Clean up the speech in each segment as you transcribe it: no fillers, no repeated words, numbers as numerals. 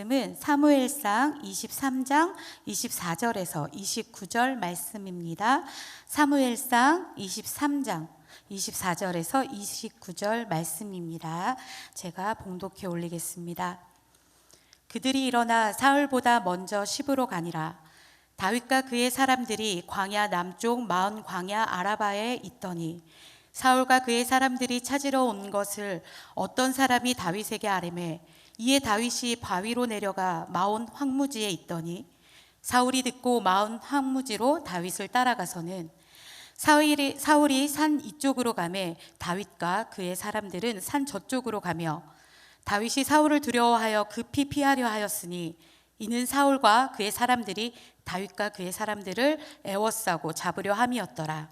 말씀은 사무엘상 23장 24절에서 29절 말씀입니다. 사무엘상 23장 24절에서 29절 말씀입니다. 제가 봉독해 올리겠습니다. 그들이 일어나 사울보다 먼저 시브로 가니라. 다윗과 그의 사람들이 광야 남쪽 마은 광야 아라바에 있더니 사울과 그의 사람들이 찾으러 온 것을 어떤 사람이 다윗에게 아뢰매 이에 다윗이 바위로 내려가 마온 황무지에 있더니 사울이 듣고 마온 황무지로 다윗을 따라가서는 사울이 산 이쪽으로 가매 다윗과 그의 사람들은 산 저쪽으로 가며 다윗이 사울을 두려워하여 급히 피하려 하였으니 이는 사울과 그의 사람들이 다윗과 그의 사람들을 애워싸고 잡으려 함이었더라.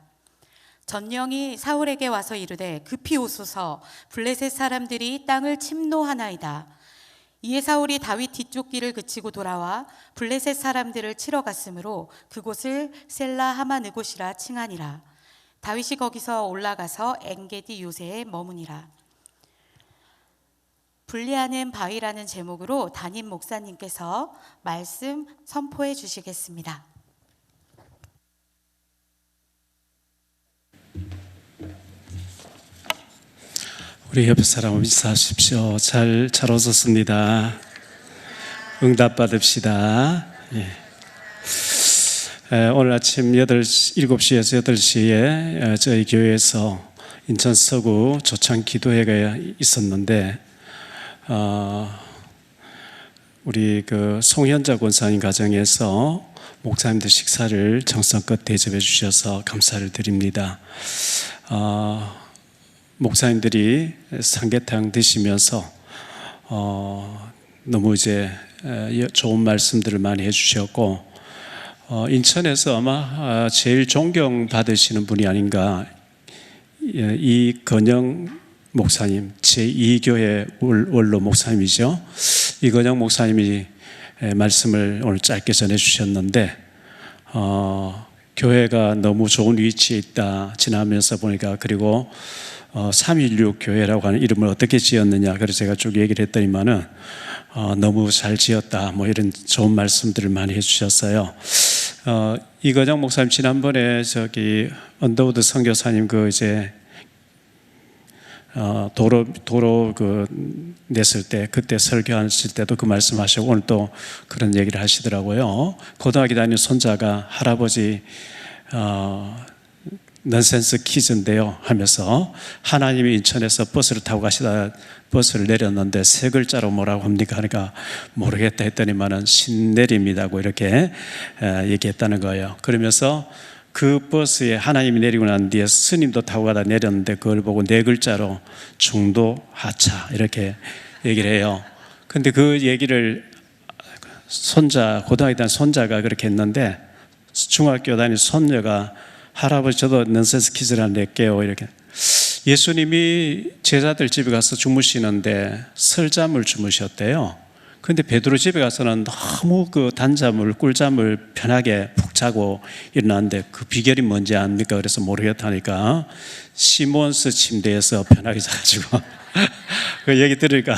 전령이 사울에게 와서 이르되 급히 오소서 블레셋 사람들이 땅을 침노하나이다. 이에 사울이 다윗 뒤쪽 길을 그치고 돌아와 블레셋 사람들을 치러 갔으므로 그곳을 셀라 하마느곳이라 칭하니라. 다윗이 거기서 올라가서 엔게디 요새에 머무니라. 분리하는 바위라는 제목으로 담임 목사님께서 말씀 선포해 주시겠습니다. 우리 옆에 사람 인사하십시오. 잘 오셨습니다. 응답 받읍시다. 오늘 아침 7시에서 8시에 저희 교회에서 인천 서구 조창 기도회가 있었는데 우리 그 송현자 권사님 가정에서 목사님들 식사를 정성껏 대접해 주셔서 감사를 드립니다. 목사님들이 삼계탕 드시면서 너무 이제 좋은 말씀들을 많이 해주셨고 인천에서 아마 제일 존경받으시는 분이 아닌가 이건영 목사님, 제2교회 원로 목사님이죠. 이건영 목사님이 말씀을 오늘 짧게 전해주셨는데 교회가 너무 좋은 위치에 있다 지나면서 보니까 그리고 316 교회라고 하는 이름을 어떻게 지었느냐 그래서 제가 쭉 얘기를 했더니만은 너무 잘 지었다 뭐 이런 좋은 말씀들을 많이 해주셨어요. 이건영 목사님 지난번에 저기 언더우드 선교사님 그 이제 도로 그 냈을 때 그때 설교하실 때도 그 말씀하시고 오늘 또 그런 얘기를 하시더라고요. 고등학교 다니는 손자가 할아버지 넌센스 퀴즈인데요 하면서 하나님이 인천에서 버스를 타고 가시다 버스를 내렸는데 세 글자로 뭐라고 합니까 하니까 모르겠다 했더니만은 신내림이라고 이렇게 얘기했다는 거예요. 그러면서 그 버스에 하나님이 내리고 난 뒤에 스님도 타고 가다 내렸는데 그걸 보고 네 글자로 중도 하차 이렇게 얘기를 해요. 근데 그 얘기를 고등학교 다니는 손자가 그렇게 했는데 중학교 다니는 손녀가 할아버지 저도 넌센스 퀴즈를 낼게요 이렇게. 예수님이 제자들 집에 가서 주무시는데 설잠을 주무셨대요. 근데 베드로 집에 가서는 너무 그 단잠을 꿀잠을 편하게 푹 자고 일어났는데 그 비결이 뭔지 압니까? 그래서 모르겠다니까 시몬스 침대에서 편하게 자가지고 그 얘기 들으니까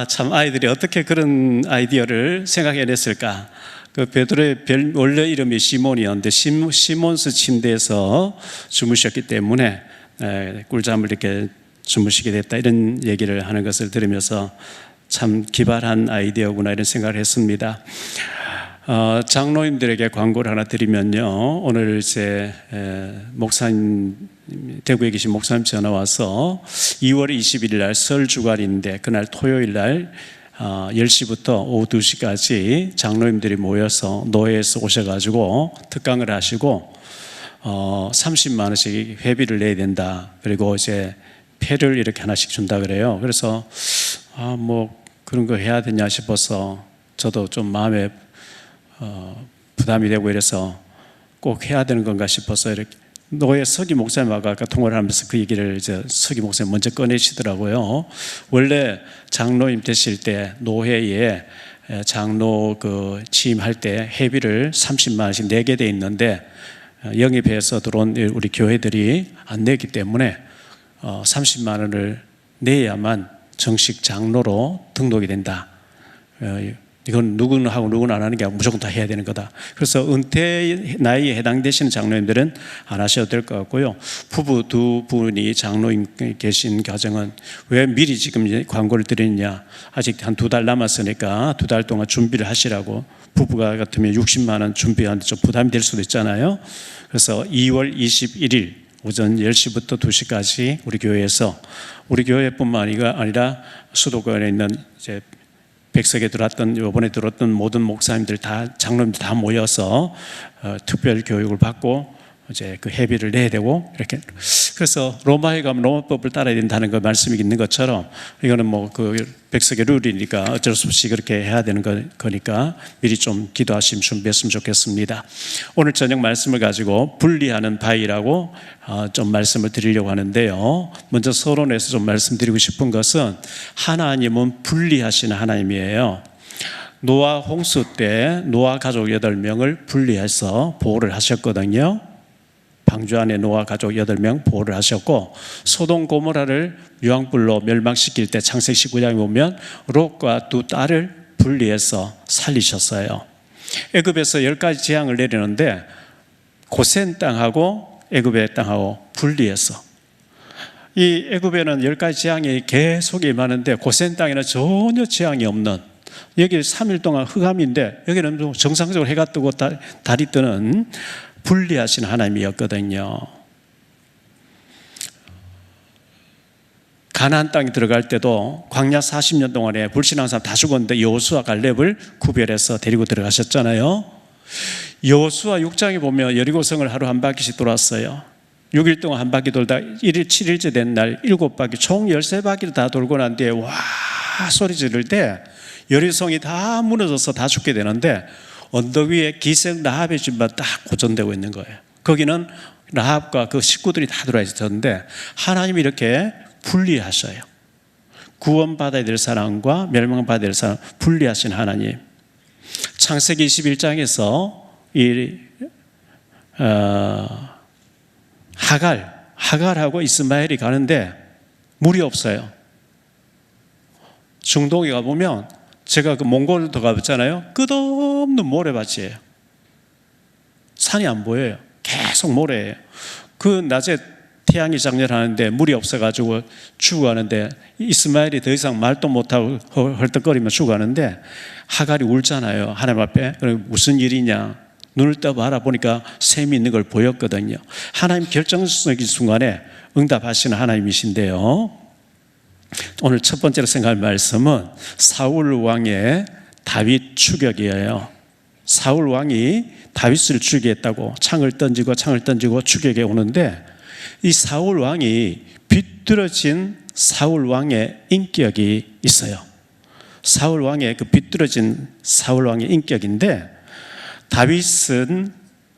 참 아이들이 어떻게 그런 아이디어를 생각해냈을까. 그 베드로의 원래 이름이 시몬이었는데 시몬스 침대에서 주무셨기 때문에 꿀잠을 이렇게 주무시게 됐다 이런 얘기를 하는 것을 들으면서 참 기발한 아이디어구나 이런 생각을 했습니다. 장로님들에게 광고를 하나 드리면요, 오늘 이제 목사님 대구에 계신 목사님 전화 와서 2월 21일 날 설 주간인데 그날 토요일 날 10시부터 오후 2시까지 장로님들이 모여서 노회에서 오셔가지고 특강을 하시고 30만 원씩 회비를 내야 된다. 그리고 이제 패를 이렇게 하나씩 준다 그래요. 그래서 뭐 그런 거 해야 되냐 싶어서 저도 좀 마음에 부담이 되고 이래서 꼭 해야 되는 건가 싶어서 이렇게 노예 서기 목사님하고 아까 통화를 하면서 그 얘기를 이제 서기 목사님 먼저 꺼내시더라고요. 원래 장로님 되실 때 노회에 장로 그 취임할 때 회비를 30만 원씩 내게 돼 있는데 영입해서 들어온 우리 교회들이 안 내기 때문에 30만 원을 내야만 정식 장로로 등록이 된다. 이건 누구는 하고 누구는 안 하는 게 아니고 무조건 다 해야 되는 거다. 그래서 은퇴 나이에 해당되시는 장로님들은 안 하셔도 될 것 같고요. 부부 두 분이 장로님 계신 가정은 왜 미리 지금 광고를 드리느냐. 아직 한 2달 남았으니까 2달 동안 준비를 하시라고. 부부가 같으면 60만 원 준비하는데 좀 부담이 될 수도 있잖아요. 그래서 2월 21일 오전 10시부터 2시까지 우리 교회에서, 우리 교회뿐만 아니라 수도권에 있는 이제 백석에 들어왔던, 이번에 들어왔던 모든 목사님들 다, 장로님들 다 모여서 특별 교육을 받고 이제 그 회비를 내야 되고 이렇게. 그래서 로마에 가면 로마법을 따라야 된다는 그 말씀이 있는 것처럼 이거는 뭐 그 백석의 룰이니까 어쩔 수 없이 그렇게 해야 되는 거니까 미리 좀 기도하시면 준비했으면 좋겠습니다. 오늘 저녁 말씀을 가지고 분리하는 바위라고 좀 말씀을 드리려고 하는데요. 먼저 서론에서 좀 말씀드리고 싶은 것은 하나님은 분리하시는 하나님이에요. 노아 홍수 때 노아 가족 8명을 분리해서 보호를 하셨거든요. 방주 안에 노아 가족 8명 보호를 하셨고, 소돔 고모라를 유황불로 멸망시킬 때 창세기 19장에 보면 롯과 2 딸을 분리해서 살리셨어요. 애굽에서 10가지 재앙을 내리는데 고센 땅하고 애굽의 땅하고 분리해서, 이 애굽에는 10가지 재앙이 계속 임하는데 고센 땅에는 전혀 재앙이 없는, 여기 3일 동안 흑암인데 여기는 정상적으로 해가 뜨고 달이 뜨는 분리하신 하나님이었거든요. 가나안 땅에 들어갈 때도 광야 40년 동안에 불신한 사람 다 죽었는데 여호수아 갈렙을 구별해서 데리고 들어가셨잖아요. 여호수아 6장에 보면 여리고성을 하루 한 바퀴씩 돌았어요. 6일 동안 한 바퀴 돌다 1일 7일째 된 날 7바퀴, 총 13바퀴를 다 돌고 난 뒤에 와 소리 지를 때 여리고성이 다 무너져서 다 죽게 되는데 언덕 위에 기생 라합의 집만 딱 고정되고 있는 거예요. 거기는 라합과 그 식구들이 다 들어와 있었는데 하나님이 이렇게 분리하셔요. 구원받아야 될 사람과 멸망받아야 될 사람 분리하신 하나님. 창세기 21장에서 이 하갈하고 이스마엘이 가는데 물이 없어요. 중동에 가보면, 제가 그 몽골도 가봤잖아요. 끝없는 모래밭이에요. 산이 안 보여요. 계속 모래예요. 그 낮에 태양이 장렬하는데 물이 없어가지고 죽어가는데 이스마엘이 더 이상 말도 못하고 헐떡거리며 죽어가는데 하갈이 울잖아요. 하나님 앞에. 무슨 일이냐. 눈을 떠 바라보니까 샘이 있는 걸 보였거든요. 하나님 결정적인 순간에 응답하시는 하나님이신데요. 오늘 첫 번째로 생각할 말씀은 사울 왕의 다윗 추격이에요. 사울 왕이 다윗을 추격했다고 창을 던지고 추격해 오는데, 이 사울 왕이 비뚤어진 사울 왕의 인격이 있어요. 사울 왕의 그 비뚤어진 사울 왕의 인격인데, 다윗은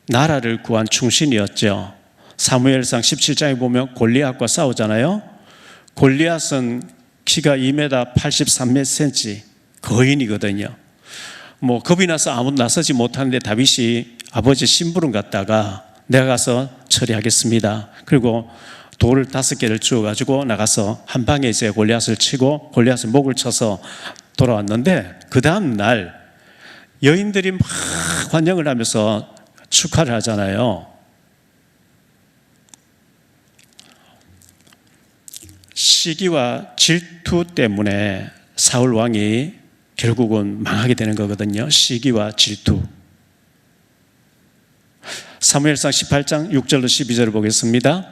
나라를 구한 충신이었죠. 사무엘상 17장에 보면 골리앗과 싸우잖아요. 골리앗은 키가 2m 83cm 거인이거든요. 뭐 겁이 나서 아무도 나서지 못하는데 다윗이 아버지 심부름 갔다가 내가 가서 처리하겠습니다. 그리고 돌을 5개를 주어가지고 나가서 한 방에 이제 골리앗을 치고 골리앗의 목을 쳐서 돌아왔는데, 그 다음 날 여인들이 막 환영을 하면서 축하를 하잖아요. 시기와 질투 때문에 사울 왕이 결국은 망하게 되는 거거든요. 시기와 질투. 사무엘상 18장 6절로 12절을 보겠습니다.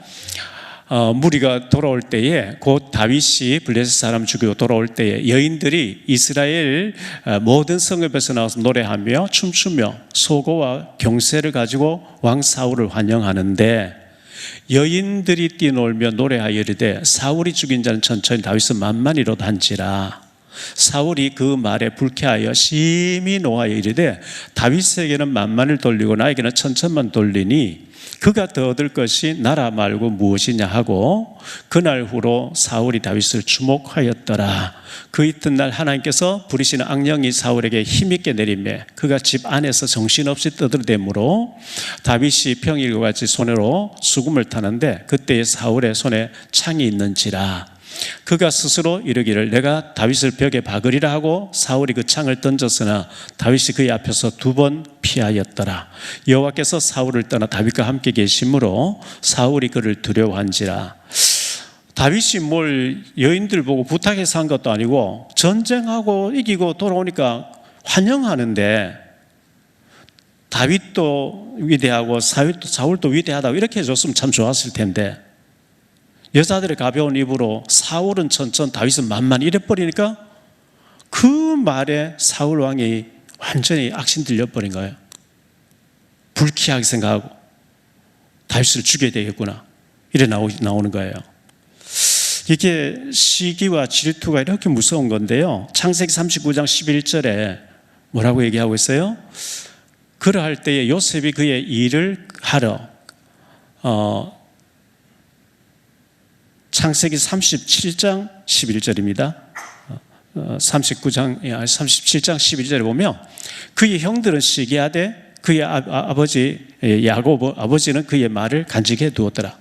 무리가 돌아올 때에, 곧 다윗이 블레셋 사람 죽이고 돌아올 때에 여인들이 이스라엘 모든 성읍에서 나와서 노래하며 춤추며 소고와 경쇠를 가지고 왕 사울을 환영하는데, 여인들이 뛰놀며 노래하여 이르되 사울이 죽인 자는 천천히 다윗은 만만히로 단지라. 사울이 그 말에 불쾌하여 심히 노하여 이르되 다윗에게는 만만을 돌리고 나에게는 천천만 돌리니 그가 더 얻을 것이 나라 말고 무엇이냐 하고, 그날 후로 사울이 다윗을 주목하였더라. 그 이튿날 하나님께서 부리시는 악령이 사울에게 힘있게 내리매 그가 집 안에서 정신없이 떠들어대므로 다윗이 평일과 같이 손으로 수금을 타는데 그때에 사울의 손에 창이 있는지라. 그가 스스로 이르기를 내가 다윗을 벽에 박으리라 하고 사울이 그 창을 던졌으나 다윗이 그의 앞에서 2번 피하였더라. 여호와께서 사울을 떠나 다윗과 함께 계심으로 사울이 그를 두려워한지라. 다윗이 뭘 여인들 보고 부탁해서 한 것도 아니고 전쟁하고 이기고 돌아오니까 환영하는데 다윗도 위대하고 사울도 위대하다고 이렇게 해줬으면 참 좋았을 텐데 여자들의 가벼운 입으로 사울은 천천 다윗은 만만 이래버리니까 그 말에 사울 왕이 완전히 악신 들려버린 거예요. 불쾌하게 생각하고 다윗을 죽여야 되겠구나 이래 나오는 거예요. 이게 시기와 질투가 이렇게 무서운 건데요. 창세기 39장 11절에 뭐라고 얘기하고 있어요? 그러할 때에 요셉이 그의 일을 하러 창세기 37장 11절입니다. 37장 11절에 보면 그의 형들은 시기하되 그의 아버지 야곱 아버지는 그의 말을 간직해 두었더라.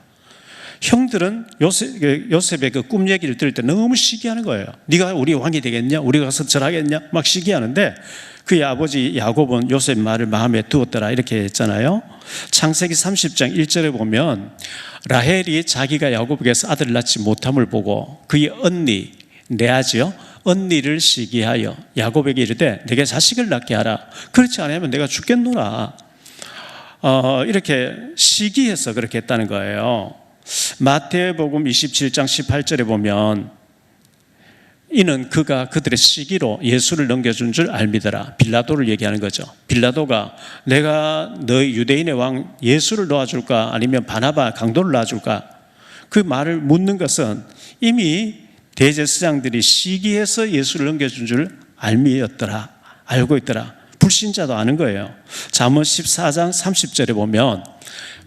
형들은 요셉의 그 꿈 얘기를 들을 때 너무 시기하는 거예요. 네가 우리 왕이 되겠냐? 우리가 가서 절하겠냐? 막 시기하는데 그의 아버지 야곱은 요셉 말을 마음에 두었더라 이렇게 했잖아요. 창세기 30장 1절에 보면 라헬이 자기가 야곱에게서 아들을 낳지 못함을 보고 그의 언니 레아지요 언니를 시기하여 야곱에게 이르되 내게 자식을 낳게 하라. 그렇지 않으면 내가 죽겠노라. 이렇게 시기해서 그렇게 했다는 거예요. 마태복음 27장 18절에 보면 이는 그가 그들의 시기로 예수를 넘겨준 줄 알미더라. 빌라도를 얘기하는 거죠. 빌라도가 내가 너희 유대인의 왕 예수를 놓아줄까 아니면 바나바 강도를 놔줄까 그 말을 묻는 것은 이미 대제사장들이 시기해서 예수를 넘겨준 줄 알미였더라. 알고 있더라. 불신자도 아는 거예요. 잠언 14장 30절에 보면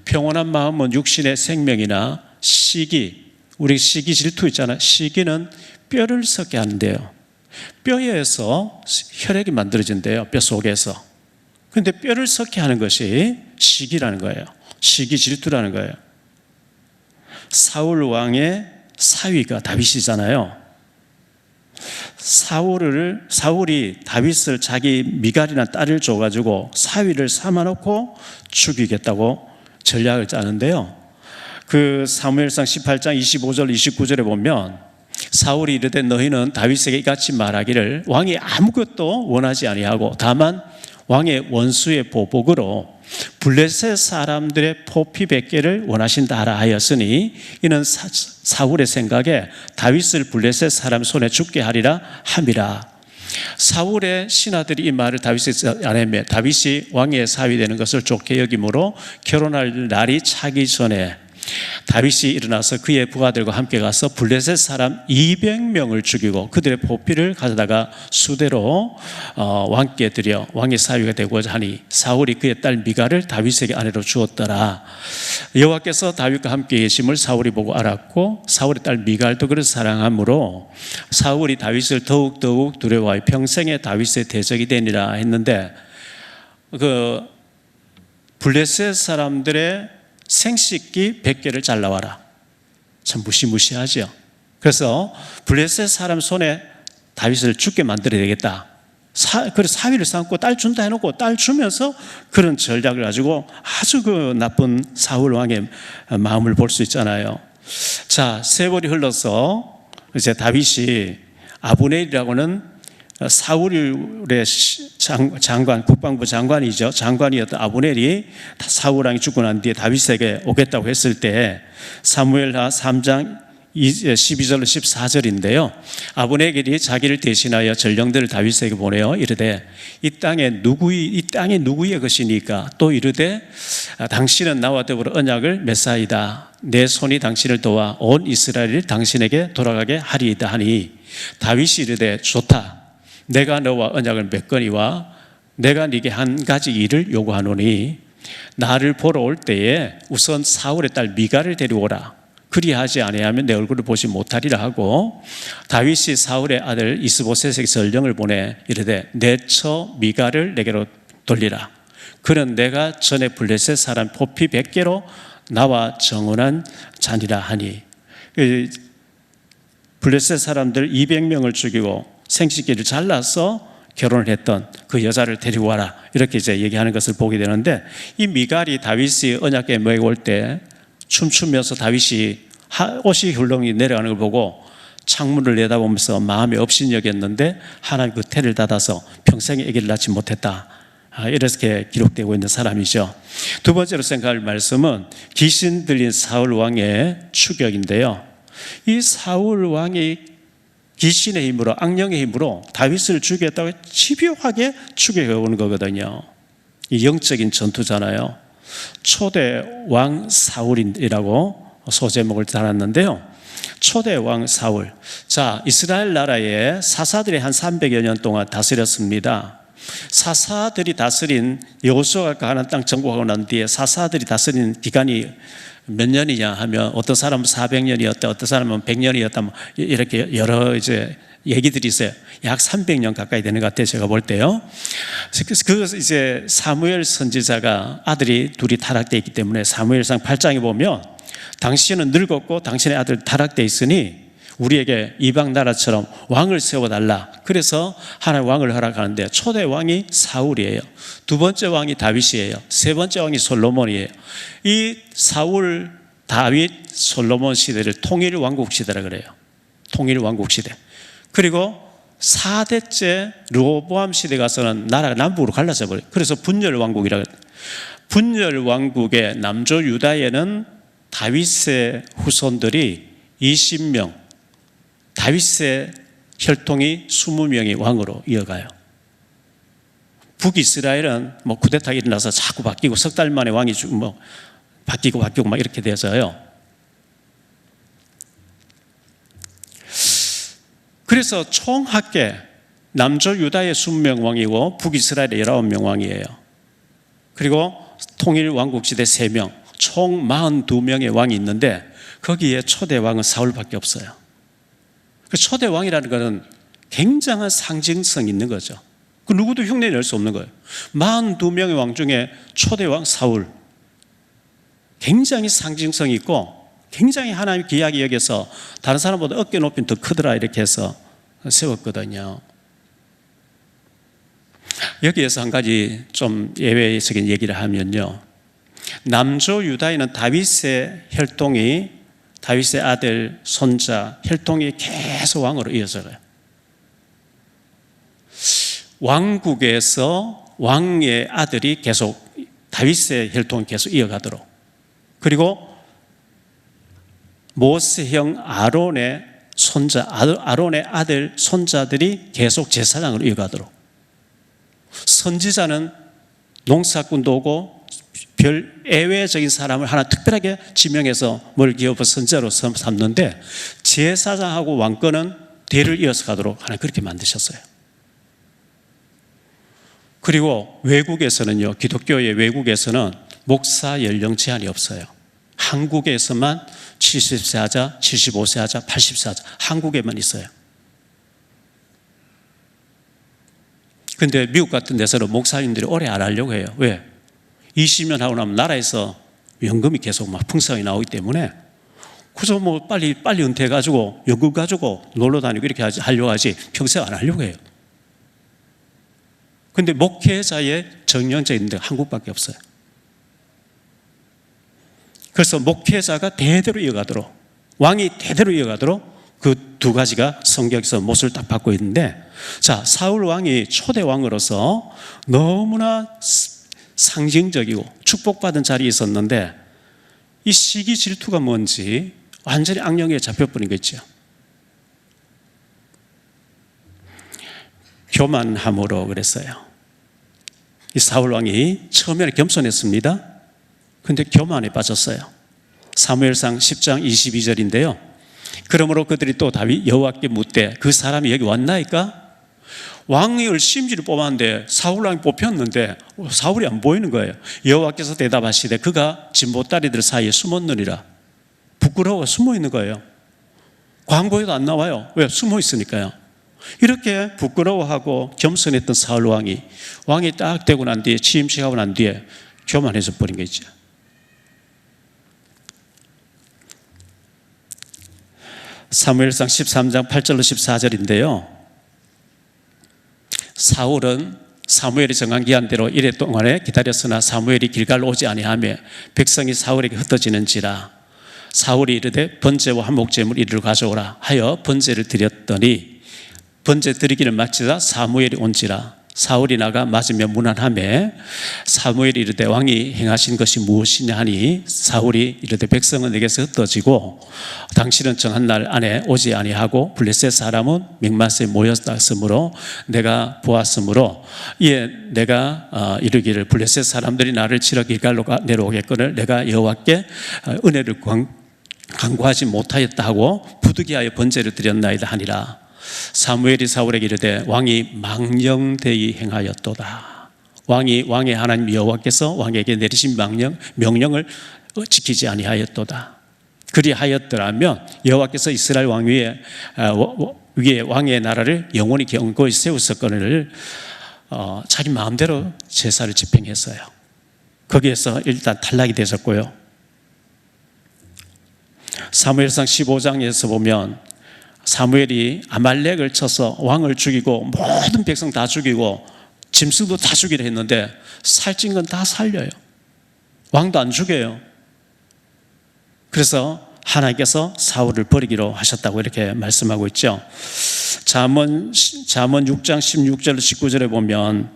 평온한 마음은 육신의 생명이나 시기, 우리 시기 질투 있잖아요. 시기는 뼈를 썩게 하는데요. 뼈에서 혈액이 만들어진대요. 뼈 속에서. 그런데 뼈를 썩게 하는 것이 시기라는 거예요. 시기 질투라는 거예요. 사울 왕의 사위가 다윗이잖아요. 사울이 다윗을 자기 미갈이나 딸을 줘가지고 사위를 삼아놓고 죽이겠다고 전략을 짜는데요. 그 사무엘상 18장 25절 29절에 보면 사울이 이르되 너희는 다윗에게 이같이 말하기를 왕이 아무것도 원하지 아니하고 다만 왕의 원수의 보복으로 블레셋 사람들의 포피 100개를 원하신다 하라 하였으니 이는 사울의 생각에 다윗을 블레셋 사람 손에 죽게 하리라 함이라. 사울의 신하들이 이 말을 다윗에게 아내며 다윗이 왕의 사위 되는 것을 좋게 여김으로 결혼할 날이 차기 전에 다윗이 일어나서 그의 부하들과 함께 가서 블레셋 사람 200명을 죽이고 그들의 포피를 가져다가 수대로 왕께 드려 왕의 사위가 되고자 하니 사울이 그의 딸 미갈을 다윗에게 아내로 주었더라. 여호와께서 다윗과 함께 계심을 사울이 보고 알았고 사울의 딸 미갈도 그를 사랑하므로 사울이 다윗을 더욱 두려워하여 평생에 다윗의 대적이 되니라 했는데 그 블레셋 사람들의 생식기 100개를 잘라와라. 참 무시무시하죠. 그래서 블레셋 사람 손에 다윗을 죽게 만들어야 되겠다. 그래서 사위를 삼고 딸 준다 해놓고 딸 주면서 그런 전략을 가지고 아주 그 나쁜 사울 왕의 마음을 볼 수 있잖아요. 자, 세월이 흘러서 이제 다윗이 아브넬이라고는 사울의 장관, 국방부 장관이죠. 장관이었던 아브넬이 사울 왕이 죽고 난 뒤에 다윗에게 오겠다고 했을 때 사무엘하 3장 12절 14절인데요. 아브넬이 자기를 대신하여 전령들을 다윗에게 보내어 이르되 이 땅이 누구의 것이니까 또 이르되 당신은 나와 더불어 언약을 맺사이다. 내 손이 당신을 도와 온 이스라엘을 당신에게 돌아가게 하리이다 하니 다윗이 이르되 좋다. 내가 너와 언약을 맺거니와 내가 네게 한 가지 일을 요구하노니 나를 보러 올 때에 우선 사울의 딸 미갈을 데려오라. 그리하지 아니하면 내 얼굴을 보지 못하리라 하고 다윗이 사울의 아들 이스보셋에게 전령을 보내 이르되 내 처 미갈을 내게로 돌리라. 그는 내가 전에 블레셋 사람 포피 100개로 나와 정언한 자니라 하니 블레셋 사람들 200명을 죽이고 생식기를 잘라서 결혼을 했던 그 여자를 데리고 와라, 이렇게 이제 얘기하는 것을 보게 되는데, 이 미갈이 다윗이 언약궤 모에 올 때 춤추면서 다윗이 옷이 훌렁이 내려가는 걸 보고 창문을 내다보면서 마음에 업신여겼는데 하나님 그 태를 닫아서 평생에 아기를 낳지 못했다, 이렇게 기록되고 있는 사람이죠. 두 번째로 생각할 말씀은 귀신 들린 사울 왕의 추격인데요. 이 사울 왕이 귀신의 힘으로, 악령의 힘으로 다윗을 죽였다고 집요하게 추격해 오는 거거든요. 이 영적인 전투잖아요. 초대 왕 사울이라고 소제목을 달았는데요. 초대 왕 사울. 자, 이스라엘 나라에 사사들이 한 300여 년 동안 다스렸습니다. 사사들이 다스린, 여호수아가 가나안 땅 정복하고 난 뒤에 사사들이 다스린 기간이 몇 년이냐 하면, 어떤 사람은 400년이었다, 어떤 사람은 100년이었다, 이렇게 여러 이제 얘기들이 있어요. 약 300년 가까이 되는 것 같아요, 제가 볼 때요. 그 이제 사무엘 선지자가 아들이 둘이 타락되어 있기 때문에 사무엘상 8장에 보면, 당신은 늙었고 당신의 아들 타락되어 있으니 우리에게 이방 나라처럼 왕을 세워달라. 그래서 하나님 왕을 허락하는데, 초대 왕이 사울이에요. 두 번째 왕이 다윗이에요. 세 번째 왕이 솔로몬이에요. 이 사울, 다윗, 솔로몬 시대를 통일 왕국 시대라 그래요. 통일 왕국 시대. 그리고 4대째 르호보암 시대 가서는 나라가 남북으로 갈라져 버려요. 그래서 분열 왕국이라 그래요. 분열 왕국의 남조 유다에는 다윗의 후손들이 20명, 다윗의 혈통이 20명이 왕으로 이어가요. 북이스라엘은 뭐 쿠데타가 일어나서 자꾸 바뀌고 석 달 만에 왕이 바뀌고 막 이렇게 돼서요. 그래서 총 합계 남조 유다의 20명 왕이고 북이스라엘의 19명 왕이에요. 그리고 통일 왕국 시대 3명, 총 42명의 왕이 있는데 거기에 초대 왕은 사울밖에 없어요. 그 초대 왕이라는 것은 굉장한 상징성이 있는 거죠. 그 누구도 흉내 낼 수 없는 거예요. 42명의 왕 중에 초대 왕 사울, 굉장히 상징성이 있고 굉장히 하나님 귀하게 여겨서 다른 사람보다 어깨 높이는 더 크더라, 이렇게 해서 세웠거든요. 여기에서 한 가지 좀 예외적인 얘기를 하면요, 남조 유다에는 다윗의 혈통이, 다윗의 아들, 손자, 혈통이 계속 왕으로 이어져요. 왕국에서 왕의 아들이 계속, 다윗의 혈통이 계속 이어가도록, 그리고 모세형 아론의 손자, 아론의 아들, 손자들이 계속 제사장으로 이어가도록, 선지자는 농사꾼도 오고 별 예외적인 사람을 하나 특별하게 지명해서 뭘 기업을 선지자로 삼는데, 제사장하고 왕권은 대를 이어서 가도록 하나 그렇게 만드셨어요. 그리고 외국에서는요, 기독교의 외국에서는 목사 연령 제한이 없어요. 한국에서만 70세 하자, 75세 하자, 80세 하자, 한국에만 있어요. 근데 미국 같은 데서는 목사님들이 오래 안 하려고 해요. 왜? 20년 하고 나면 나라에서 연금이 계속 막 풍성하게 나오기 때문에, 그저 뭐 빨리 은퇴해가지고 연금 가지고 놀러 다니고 이렇게 하려고 하지 평생 안 하려고 해요. 근데 목회자의 정년제 있는데 한국밖에 없어요. 그래서 목회자가 대대로 이어가도록, 왕이 대대로 이어가도록 그 두 가지가 성경에서 못을 딱 받고 있는데, 자, 사울 왕이 초대 왕으로서 너무나 상징적이고 축복받은 자리에 있었는데, 이 시기 질투가 뭔지 완전히 악령에 잡혀버린 거 있죠. 교만함으로 그랬어요. 이 사울 왕이 처음에는 겸손했습니다. 근데 교만에 빠졌어요. 사무엘상 10장 22절인데요. 그러므로 그들이 또 다윗 여호와께 묻되, 그 사람이 여기 왔나이까? 왕을 심지를 뽑았는데 사울 왕이 뽑혔는데 사울이 안 보이는 거예요. 여호와께서 대답하시되 그가 진보다리들 사이에 숨었느니라. 부끄러워 숨어 있는 거예요. 광고에도 안 나와요. 왜? 숨어 있으니까요. 이렇게 부끄러워하고 겸손했던 사울 왕이 딱 되고 난 뒤에, 취임식하고 난 뒤에 교만해져 버린 거죠. 사무엘상 13장 8절로 14절인데요. 사울은 사무엘이 정한 기한대로 이래 동안에 기다렸으나 사무엘이 길갈로 오지 아니하며 백성이 사울에게 흩어지는지라. 사울이 이르되 번제와 한목제물 이리로 가져오라 하여 번제를 드렸더니 번제 드리기를 마치자 사무엘이 온지라. 사울이 나가 맞으며 문안하며 사무엘이 이르되 왕이 행하신 것이 무엇이냐 하니 사울이 이르되 백성은 내게서 흩어지고 당신은 정한 날 안에 오지 아니하고 블레셋 사람은 mikmas에 모였으므로 내가 보았으므로 이에 내가 이르기를 블레셋 사람들이 나를 치러 길갈로 내려오겠거늘 내가 여호와께 은혜를 간구하지 못하였다 하고 부득이하여 번제를 드렸나이다 하니라. 사무엘이 사울에게 이르되 왕이 망령되이 행하였도다. 왕의 하나님 여호와께서 왕에게 내리신 명령을 지키지 아니하였도다. 그리하였더라면 여호와께서 이스라엘 왕 위에 왕의 나라를 영원히 견고히 세우셨거늘 자기 마음대로 제사를 집행했어요. 거기에서 일단 탈락이 되셨고요. 사무엘상 15장에서 보면 사무엘이 아말렉을 쳐서 왕을 죽이고 모든 백성 다 죽이고 짐승도 다 죽이려 했는데 살찐 건 다 살려요. 왕도 안 죽여요. 그래서 하나님께서 사울을 버리기로 하셨다고 이렇게 말씀하고 있죠. 잠언 6장 16절 19절에 보면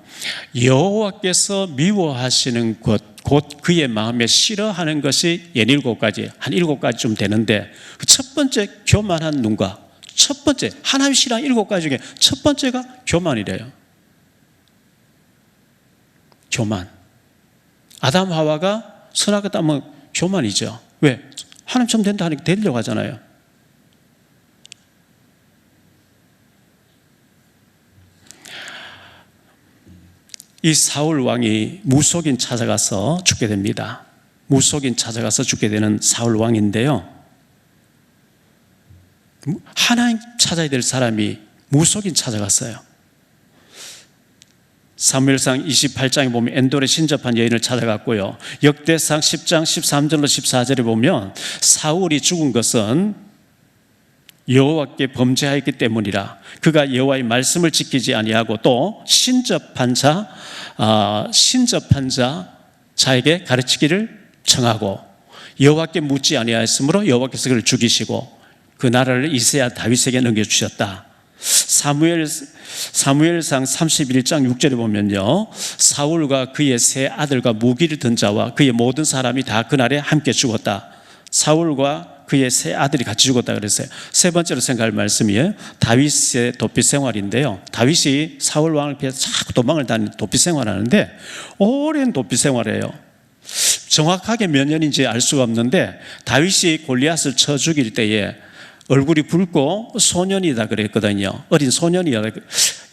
여호와께서 미워하시는 것 곧 그의 마음에 싫어하는 것이 17가지, 한 7가지쯤 되는데 그 첫 번째 교만한 눈과 첫 번째 하나님 싫어하는 7가지 중에 첫 번째가 교만이래요. 교만. 아담 하와가 선악을 따면 교만이죠. 왜? 하나님처럼 된다 하니까 되려고 하잖아요. 이 사울 왕이 무속인 찾아가서 죽게 됩니다. 무속인 찾아가서 죽게 되는 사울 왕인데요. 하나님 찾아야 될 사람이 무속인 찾아갔어요. 사무엘상 28장에 보면 엔돌에 신접한 여인을 찾아갔고요. 역대상 10장 13절로 14절에 보면 사울이 죽은 것은 여호와께 범죄하였기 때문이라. 그가 여호와의 말씀을 지키지 아니하고 또 신접한 자에게 가르치기를 청하고 여호와께 묻지 아니하였으므로 여호와께서 그를 죽이시고 그 나라를 이새야 다윗에게 넘겨주셨다. 사무엘상 31장 6절에 보면요, 사울과 그의 세 아들과 무기를 든 자와 그의 모든 사람이 다 그날에 함께 죽었다. 사울과 그의 세 아들이 같이 죽었다 그랬어요. 세 번째로 생각할 말씀이에요. 다윗의 도피 생활인데요. 다윗이 사울 왕을 피해서 자꾸 도망을 다니는 도피 생활하는데 오랜 도피 생활이에요. 정확하게 몇 년인지 알 수가 없는데 다윗이 골리앗을 쳐 죽일 때에 얼굴이 붉고 소년이다 그랬거든요. 어린 소년이다.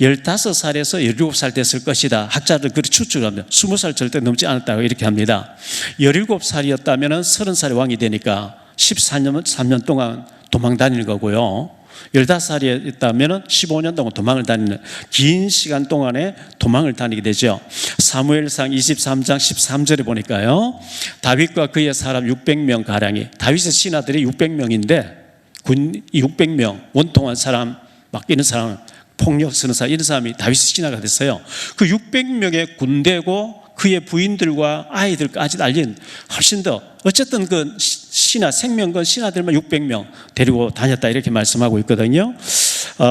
15살에서 17살 됐을 것이다. 학자들 그렇게 추측합니다. 20살 절대 넘지 않았다고 이렇게 합니다. 17살이었다면 30살의 왕이 되니까 13년 동안 도망 다니는 거고요. 15살이었다면 15년 동안 도망을 다니는 긴 시간 동안에 도망을 다니게 되죠. 사무엘상 23장 13절에 보니까요, 다윗과 그의 사람 600명 가량이, 다윗의 신하들이 600명인데 군 600명, 원통한 사람, 맡기는 사람, 폭력 쓰는 사람, 이런 사람이 다윗의 신하가 됐어요. 그 600명의 군대고 그의 부인들과 아이들까지 알린 훨씬 더, 어쨌든 그 신하, 생명건 신하들만 600명 데리고 다녔다 이렇게 말씀하고 있거든요.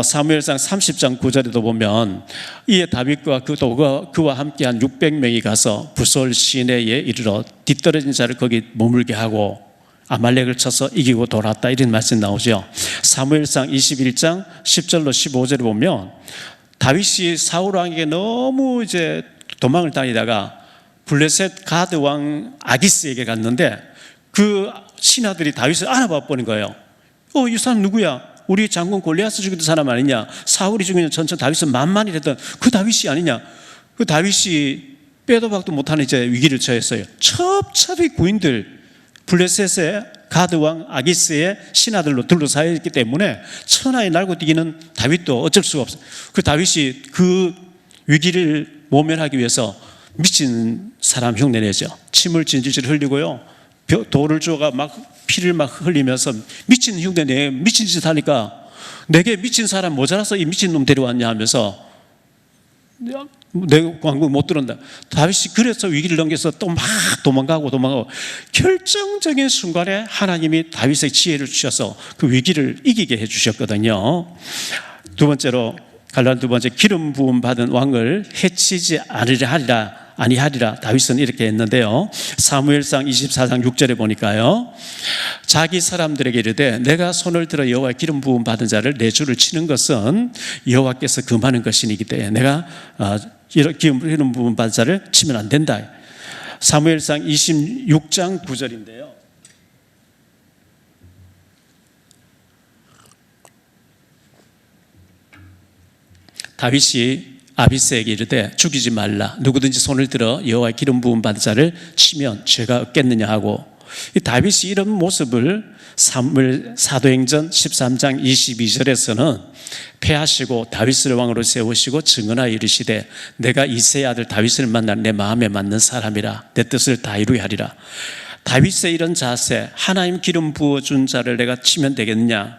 사무엘상 30장 9절에도 보면 이에 다윗과 그와 함께한 600명이 가서 부솔 시내에 이르러 뒤떨어진 자를 거기 머물게 하고 아말렉을 쳐서 이기고 돌아왔다 이런 말씀 나오죠. 사무엘상 21장 10절로 15절에 보면 다윗이 사울 왕에게 너무 이제 도망을 다니다가 블레셋 가드 왕 아기스에게 갔는데 그 신하들이 다윗을 알아봐 버린 거예요. 이 사람 누구야? 우리 장군 골리앗을 죽이던 사람 아니냐? 사울이 죽이는 전천 다윗은 만만히 했던 그 다윗이 아니냐? 그 다윗이 빼도 박도 못하는 이제 위기를 처했어요. 첩첩이 구인들 블레셋의 가드 왕 아기스의 신하들로 둘러싸여 있기 때문에 천하에 날고 뛰기는 다윗도 어쩔 수가 없어요. 그 다윗이 그 위기를 모면하기 위해서 미친 사람 흉내내죠. 침을 질질 흘리고요, 돌을 주어가 막 피를 막 흘리면서 미친 흉내 내 미친 짓 하니까 내게 미친 사람 모자라서 이 미친 놈 데려왔냐 하면서 내 광고 못 들은다. 다윗이 그래서 위기를 넘겨서 또 막 도망가고 결정적인 순간에 하나님이 다윗의 지혜를 주셔서 그 위기를 이기게 해주셨거든요. 두 번째로 갈라디아 두 번째, 기름 부음 받은 왕을 해치지 아니하리라 다윗은 이렇게 했는데요. 사무엘상 24장 6절에 보니까요, 자기 사람들에게 이르되 내가 손을 들어 여호와의 기름 부음 받은 자를 내 주를 치는 것은 여호와께서 금하는 것이니기 때문에 내가 기름 부음 받은 자를 치면 안 된다. 사무엘상 26장 9절인데요. 다윗이 아비새에게 이르되 죽이지 말라. 누구든지 손을 들어 여호와의 기름 부음 받은 자를 치면 죄가 없겠느냐 하고, 이 다윗이 이런 모습을 사무엘 사도행전 13장 22절에서는 패하시고 다윗을 왕으로 세우시고 증언하여 이르시되 내가 이새의 아들 다윗을 만나 내 마음에 맞는 사람이라 내 뜻을 다 이루게 하리라. 다윗의 이런 자세, 하나님 기름 부어준 자를 내가 치면 되겠느냐,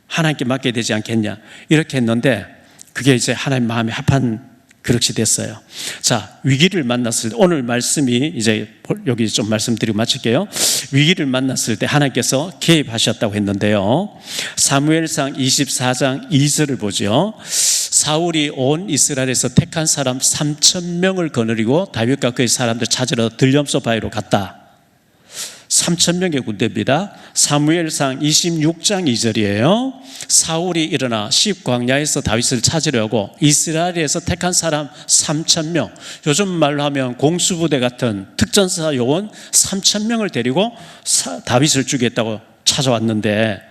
하나님께 맡게 되지 않겠냐, 이렇게 했는데 그게 이제 하나님 마음에 합한 그릇이 됐어요. 자, 위기를 만났을 때, 오늘 말씀이 이제 여기 좀 말씀드리고 마칠게요. 위기를 만났을 때 하나님께서 개입하셨다고 했는데요. 사무엘상 24장 2절을 보죠. 사울이 온 이스라엘에서 택한 사람 3,000명을 거느리고 다윗과 그의 사람들 찾으러 들염소 바위로 갔다. 3,000명의 군대입니다. 사무엘상 26장 2절이에요. 사울이 일어나 시브광야에서 다윗을 찾으려고 이스라엘에서 택한 사람 3,000명, 요즘 말로 하면 공수부대 같은 특전사 요원 3,000명을 데리고 다윗을 죽이겠다고 찾아왔는데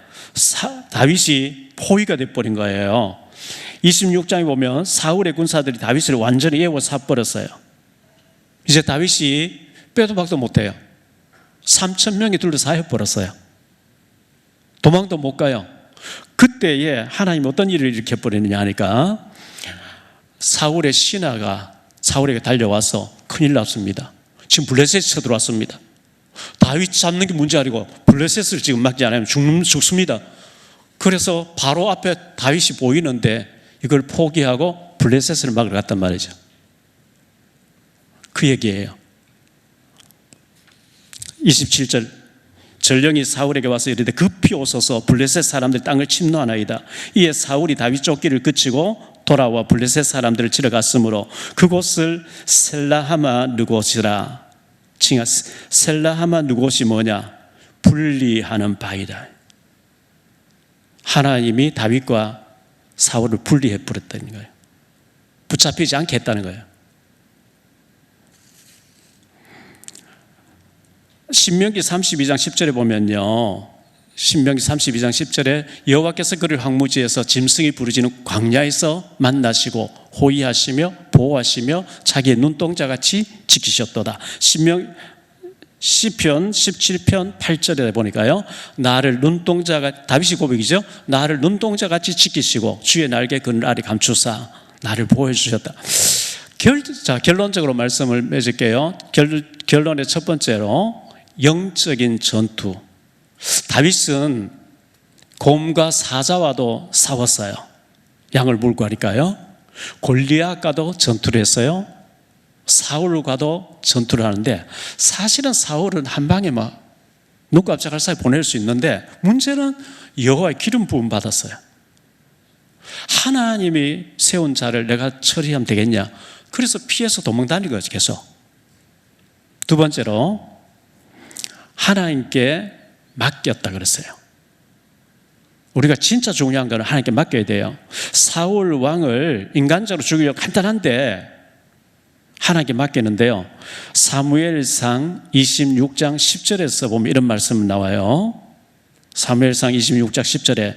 다윗이 포위가 돼버린 거예요. 26장에 보면 사울의 군사들이 다윗을 완전히 에워싸버렸어요. 이제 다윗이 빼도 박도 못해요. 3,000명이 둘러싸여 버렸어요. 도망도 못 가요. 그때에 하나님 어떤 일을 일으켜버리느냐 하니까 사울의 신하가 사울에게 달려와서 큰일 났습니다. 지금 블레셋이 쳐들어왔습니다. 다윗 잡는 게 문제 아니고 블레셋을 지금 막지 않으면 죽습니다. 그래서 바로 앞에 다윗이 보이는데 이걸 포기하고 블레셋을 막으러 갔단 말이죠. 그 얘기예요. 27절, 전령이 사울에게 와서 이르되 급히 오소서 블레셋 사람들 땅을 침노하나이다. 이에 사울이 다윗 쫓기를 그치고 돌아와 블레셋 사람들을 치러 갔으므로 그곳을 셀라하마 느곳이라 칭하. 셀라하마 느곳이 뭐냐? 분리하는 바이다. 하나님이 다윗과 사울을 분리해 버렸다는 거예요. 붙잡히지 않게 했다는 거예요. 신명기 32장 10절에 보면요, 신명기 32장 10절에 여호와께서 그를 황무지에서 짐승이 부르짖는 광야에서 만나시고 호위하시며 보호하시며 자기의 눈동자같이 지키셨도다. 시편 17편 8절에 보니까요, 나를 눈동자가, 다윗이 고백이죠. 나를 눈동자같이 지키시고 주의 날개 그늘 아래 감추사 나를 보호해 주셨다. 자, 결론적으로 말씀을 맺을게요. 결론의 첫 번째로 영적인 전투. 다윗은 곰과 사자와도 싸웠어요. 양을 물고 하니까요. 골리앗과도 전투를 했어요. 사울과도 전투를 하는데, 사실은 사울은 한 방에 막 눈 깜짝할 사이 보낼 수 있는데, 문제는 여호와의 기름 부음 받았어요. 하나님이 세운 자를 내가 처리하면 되겠냐, 그래서 피해서 도망다니는 거죠. 계속. 두 번째로 하나님께 맡겼다 그랬어요. 우리가 진짜 중요한 건 하나님께 맡겨야 돼요. 사울 왕을 인간적으로 죽이려고 간단한데 하나님께 맡기는데요, 사무엘상 26장 10절에서 보면 이런 말씀 나와요. 사무엘상 26장 10절에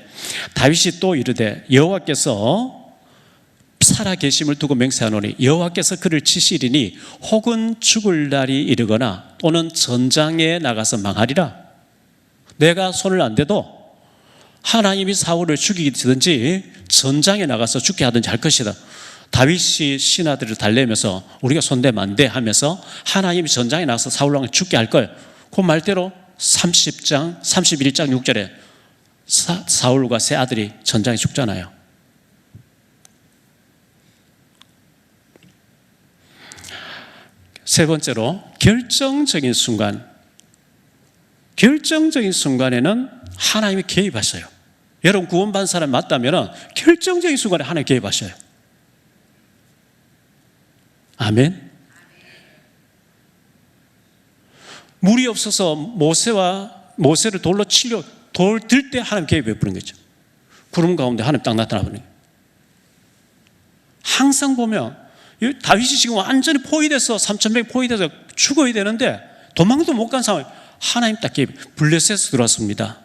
다윗이 또 이르되 여호와께서 살아계심을 두고 맹세하노니 여호와께서 그를 치시리니 혹은 죽을 날이 이르거나 또는 전장에 나가서 망하리라. 내가 손을 안 대도 하나님이 사울을 죽이든지 전장에 나가서 죽게 하든지 할 것이다. 다윗이 신하들을 달래면서 우리가 손대면 안 돼 하면서 하나님이 전장에 나가서 사울 왕을 죽게 할 걸, 그 말대로 31장 6절에 사울과 세 아들이 전장에 죽잖아요. 세 번째로 결정적인 순간에는 하나님이 개입하셔요. 여러분 구원받은 사람이 맞다면 결정적인 순간에 하나님이 개입하셔요. 아멘. 물이 없어서 모세를 돌로 치려 돌 들 때 하나님 개입해 버린 거죠. 구름 가운데 하나님 딱 나타나 버린 거예요. 항상 보면 다윗이 지금 완전히 포위돼서 3,100 포위돼서 죽어야 되는데 도망도 못 간 상황에 하나님 딱 개입. 블레셋에서 들어왔습니다.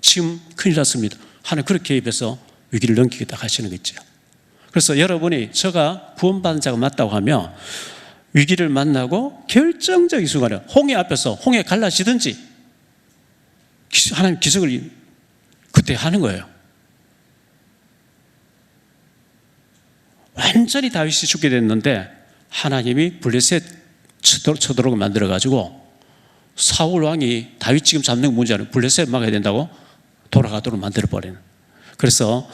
지금 큰일 났습니다. 하나님 그렇게 개입해서 위기를 넘기겠다 하시는 거죠. 그래서 여러분이 제가 구원받은 자가 맞다고 하면 위기를 만나고 결정적인 순간에 홍해 앞에서 홍해 갈라지든지 하나님 기적을 그때 하는 거예요. 완전히 다윗이 죽게 됐는데 하나님이 블레셋 쳐들어오게 만들어가지고 사울 왕이 다윗 지금 잡는 문제는 블레셋 막아야 된다고 돌아가도록 만들어버리는. 그래서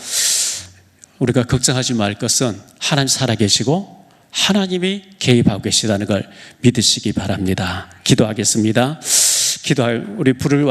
우리가 걱정하지 말 것은 하나님 살아계시고 하나님이 개입하고 계시다는 걸 믿으시기 바랍니다. 기도하겠습니다. 우리 불을